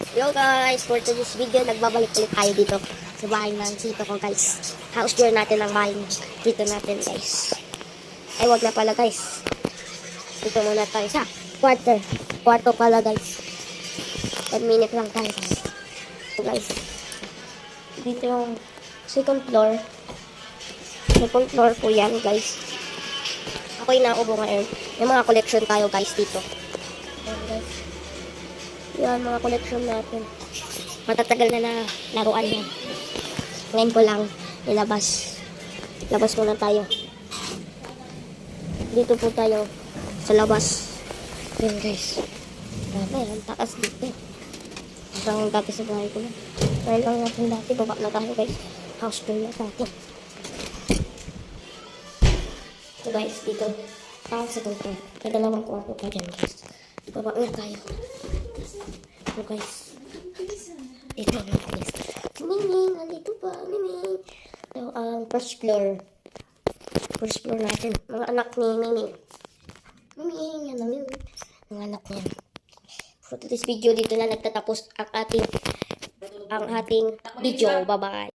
Hello guys, for today's video, nagbabalik ulit tayo dito sa bahay ng tito ko guys. House tour natin ang bahay dito natin guys. Ay wag na pala guys. Dito muna tayo sa kwarto pala guys. 1 minute lang tayo guys. Dito yung second floor po yan guys. Ako'y naubo ngayon. May mga collection tayo guys dito. Ayan guys. Yan, mga collection natin. Matatagal na laruan yan. Ngayon ko lang nilabas. Labas muna tayo. Dito po tayo sa labas. Yan guys. Grabe, ang taas dito. Hanggang dati sa bahay ko lang. Kaya lang natin dati. Baba na tayo guys. House tour na tayo. So guys, dito. Sa tulpo. May dalawang kwarto pa dyan guys. Baba na tayo. So guys, ito na guys. Miming, andito pa, Miming. So, first floor natin. Mga anak ni Miming. Miming, yan na Miming. Mga anak niya. For today's video, dito na nagtatapos ang ating video. Bye-bye.